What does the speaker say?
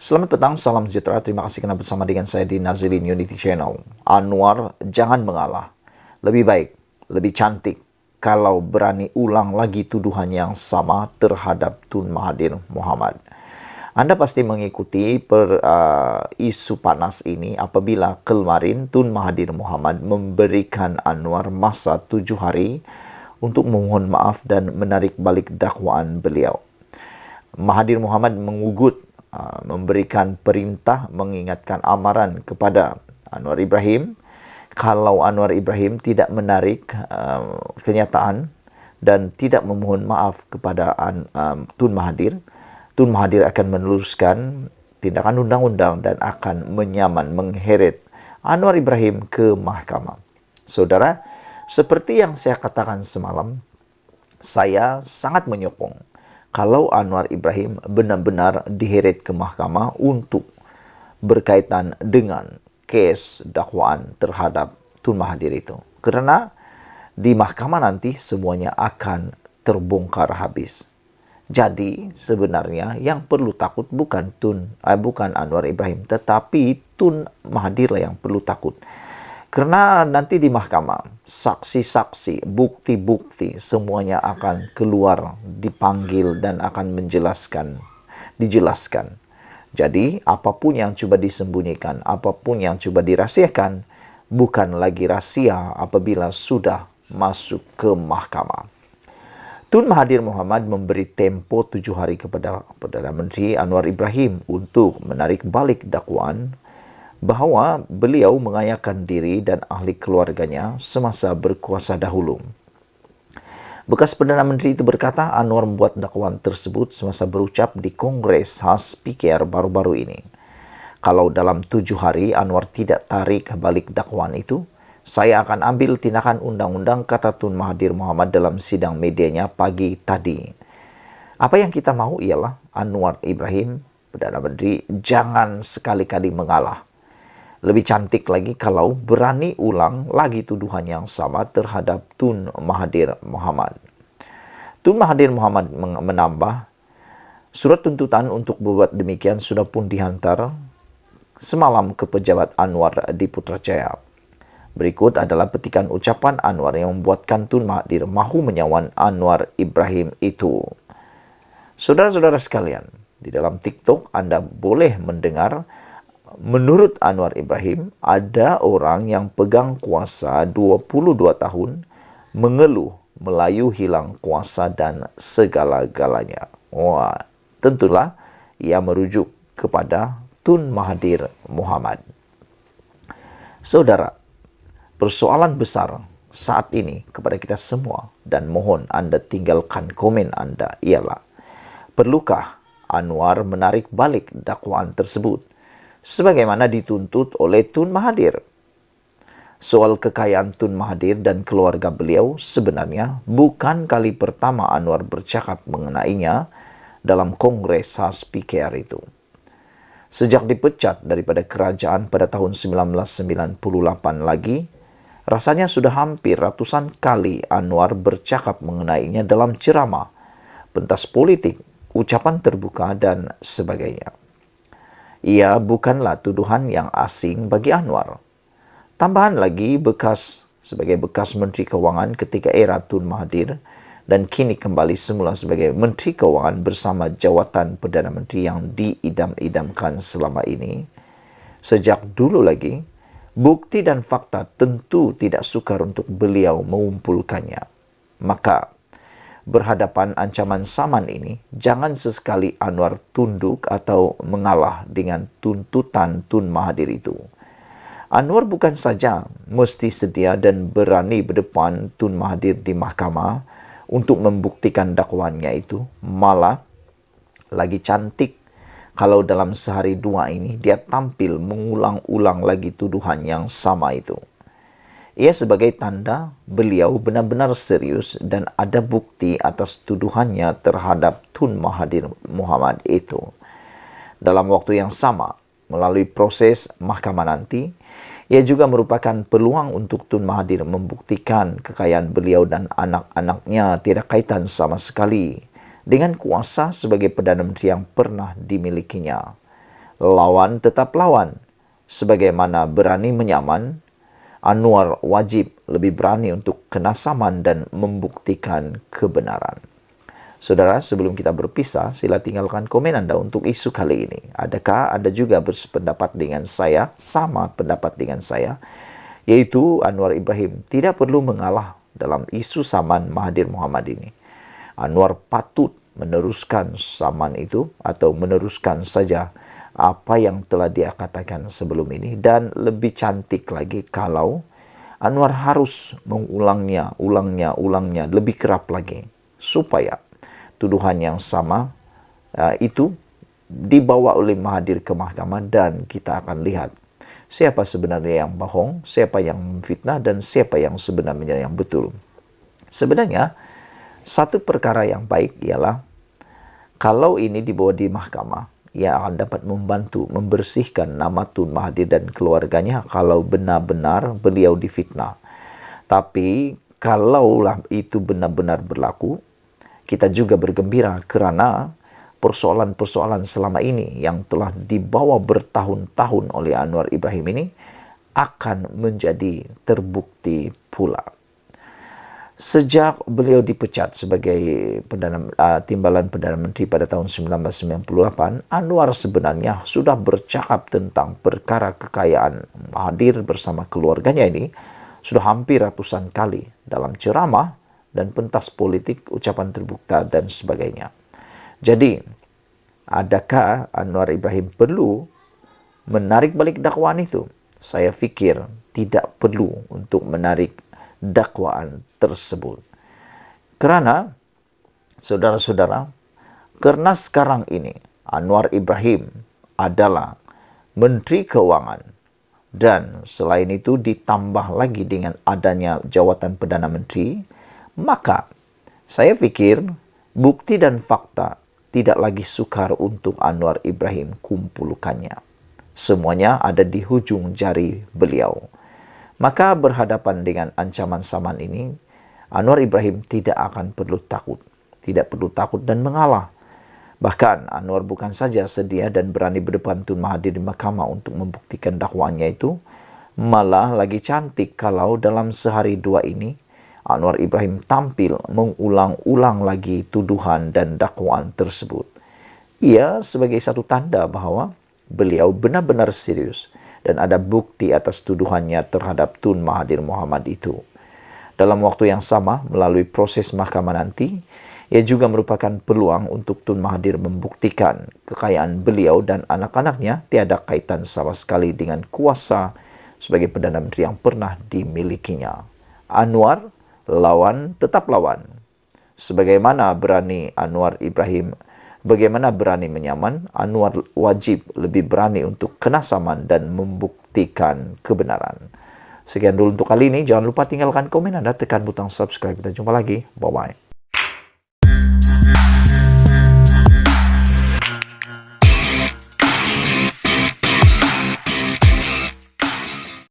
Selamat petang, salam sejahtera. Terima kasih karena bersama dengan saya di Nazilin Unity Channel. Anwar jangan mengalah. Lebih baik, lebih cantik kalau berani ulang lagi tuduhan yang sama terhadap Tun Mahathir Mohamad. Anda pasti mengikuti isu panas ini apabila kemarin Tun Mahathir Mohamad memberikan Anwar masa 7 hari untuk memohon maaf dan menarik balik dakwaan beliau. Mahathir Mohamad mengugut, memberikan perintah, mengingatkan amaran kepada Anwar Ibrahim. Kalau Anwar Ibrahim tidak menarik kenyataan dan tidak memohon maaf kepada Tun Mahathir, Tun Mahathir akan meneruskan tindakan undang-undang dan akan mengheret Anwar Ibrahim ke mahkamah. Saudara, seperti yang saya katakan semalam, saya sangat menyokong kalau Anwar Ibrahim benar-benar diheret ke mahkamah untuk berkaitan dengan kes dakwaan terhadap Tun Mahathir itu. Karena di mahkamah nanti semuanya akan terbongkar habis. Jadi sebenarnya yang perlu takut bukan Anwar Ibrahim, tetapi Tun Mahathir lah yang perlu takut. Karena nanti di mahkamah, saksi-saksi, bukti-bukti semuanya akan keluar, dipanggil dan akan dijelaskan. Jadi apapun yang coba disembunyikan, apapun yang coba dirahasiakan, bukan lagi rahasia apabila sudah masuk ke mahkamah. Tun Mahathir Mohamad memberi tempo 7 hari kepada Perdana Menteri Anwar Ibrahim untuk menarik balik dakwaan bahwa beliau mengayakan diri dan ahli keluarganya semasa berkuasa dahulu. Bekas Perdana Menteri itu berkata Anwar membuat dakwaan tersebut semasa berucap di Kongres khas PKR baru-baru ini. Kalau dalam 7 hari Anwar tidak tarik balik dakwaan itu, saya akan ambil tindakan undang-undang, kata Tun Mahathir Mohamad dalam sidang medianya pagi tadi. Apa yang kita mau ialah Anwar Ibrahim, Perdana Menteri, jangan sekali-kali mengalah. Lebih cantik lagi kalau berani ulang lagi tuduhan yang sama terhadap Tun Mahathir Mohamad. Tun Mahathir Mohamad menambah, surat tuntutan untuk berbuat demikian sudah pun dihantar semalam ke pejabat Anwar di Putrajaya. Berikut adalah petikan ucapan Anwar yang membuatkan Tun Mahathir mahu menyawan Anwar Ibrahim itu. Saudara-saudara sekalian, di dalam TikTok Anda boleh mendengar, menurut Anwar Ibrahim, ada orang yang pegang kuasa 22 tahun, mengeluh, melayu, hilang kuasa dan segala-galanya. Wah, tentulah ia merujuk kepada Tun Mahathir Mohamad. Saudara, persoalan besar saat ini kepada kita semua, dan mohon Anda tinggalkan komen Anda, ialah perlukah Anwar menarik balik dakwaan tersebut sebagaimana dituntut oleh Tun Mahathir? Soal kekayaan Tun Mahathir dan keluarga beliau sebenarnya bukan kali pertama Anwar bercakap mengenainya dalam Kongres khas PKR itu. Sejak dipecat daripada kerajaan pada tahun 1998 lagi, rasanya sudah hampir ratusan kali Anwar bercakap mengenainya dalam ceramah, pentas politik, ucapan terbuka, dan sebagainya. Ia bukanlah tuduhan yang asing bagi Anwar. Tambahan lagi, sebagai bekas Menteri Keuangan ketika era Tun Mahathir dan kini kembali semula sebagai Menteri Keuangan bersama jawatan Perdana Menteri yang diidam-idamkan selama ini. Sejak dulu lagi, bukti dan fakta tentu tidak sukar untuk beliau mengumpulkannya. Maka, berhadapan ancaman saman ini, jangan sesekali Anwar tunduk atau mengalah dengan tuntutan Tun Mahathir itu. Anwar bukan saja mesti sedia dan berani berdepan Tun Mahathir di mahkamah untuk membuktikan dakwaannya itu, malah lagi cantik kalau dalam sehari dua ini dia tampil mengulang-ulang lagi tuduhan yang sama itu. Ia sebagai tanda beliau benar-benar serius dan ada bukti atas tuduhannya terhadap Tun Mahathir Mohamad itu. Dalam waktu yang sama, melalui proses mahkamah nanti, ia juga merupakan peluang untuk Tun Mahathir membuktikan kekayaan beliau dan anak-anaknya tidak kaitan sama sekali dengan kuasa sebagai Perdana Menteri yang pernah dimilikinya. lawan tetap lawan. Sebagaimana berani menyaman, Anwar wajib lebih berani untuk kena saman dan membuktikan kebenaran. Saudara, sebelum kita berpisah, sila tinggalkan komen Anda untuk isu kali ini. Adakah Anda juga bersependapat dengan saya, sama pendapat dengan saya, yaitu Anwar Ibrahim tidak perlu mengalah dalam isu saman Mahathir Mohamad ini. Anwar patut meneruskan saman itu atau meneruskan saja apa yang telah dia katakan sebelum ini, dan lebih cantik lagi kalau Anwar harus mengulangnya, ulangnya lebih kerap lagi supaya tuduhan yang sama itu dibawa oleh Mahathir ke mahkamah, dan kita akan lihat siapa sebenarnya yang bohong, siapa yang memfitnah, dan siapa yang sebenarnya yang betul. Sebenarnya satu perkara yang baik ialah kalau ini dibawa di mahkamah, ia akan dapat membantu membersihkan nama Tun Mahathir dan keluarganya kalau benar-benar beliau difitnah. Tapi kalaulah itu benar-benar berlaku, kita juga bergembira kerana persoalan-persoalan selama ini yang telah dibawa bertahun-tahun oleh Anwar Ibrahim ini akan menjadi terbukti pula. Sejak beliau dipecat sebagai timbalan Perdana Menteri pada tahun 1998, Anwar sebenarnya sudah bercakap tentang perkara kekayaan Mahathir bersama keluarganya ini sudah hampir ratusan kali dalam ceramah dan pentas politik, ucapan terbuka dan sebagainya. Jadi, adakah Anwar Ibrahim perlu menarik balik dakwaan itu? Saya fikir tidak perlu untuk menarik dakwaan tersebut. Kerana, saudara-saudara, karena sekarang ini Anwar Ibrahim adalah Menteri Keuangan, dan selain itu ditambah lagi dengan adanya jawatan Perdana Menteri, maka saya fikir bukti dan fakta tidak lagi sukar untuk Anwar Ibrahim kumpulkannya. Semuanya ada di hujung jari beliau. Maka berhadapan dengan ancaman saman ini, Anwar Ibrahim tidak akan perlu takut. Tidak perlu takut dan mengalah. Bahkan Anwar bukan saja sedia dan berani berdepan Tun Mahathir di mahkamah untuk membuktikan dakwaannya itu, malah lagi cantik kalau dalam sehari dua ini, Anwar Ibrahim tampil mengulang-ulang lagi tuduhan dan dakwaan tersebut. Ia sebagai satu tanda bahawa beliau benar-benar serius dan ada bukti atas tuduhannya terhadap Tun Mahathir Mohamad itu. Dalam waktu yang sama, melalui proses mahkamah nanti, ia juga merupakan peluang untuk Tun Mahathir membuktikan kekayaan beliau dan anak-anaknya tiada kaitan sama sekali dengan kuasa sebagai Perdana Menteri yang pernah dimilikinya. Anwar, lawan tetap lawan. Sebagaimana berani Anwar Ibrahim, bagaimana berani menyaman, Anwar wajib lebih berani untuk kena saman dan membuktikan kebenaran. Sekian dulu untuk kali ini. Jangan lupa tinggalkan komen Anda, tekan butang subscribe. Kita jumpa lagi. Bye-bye.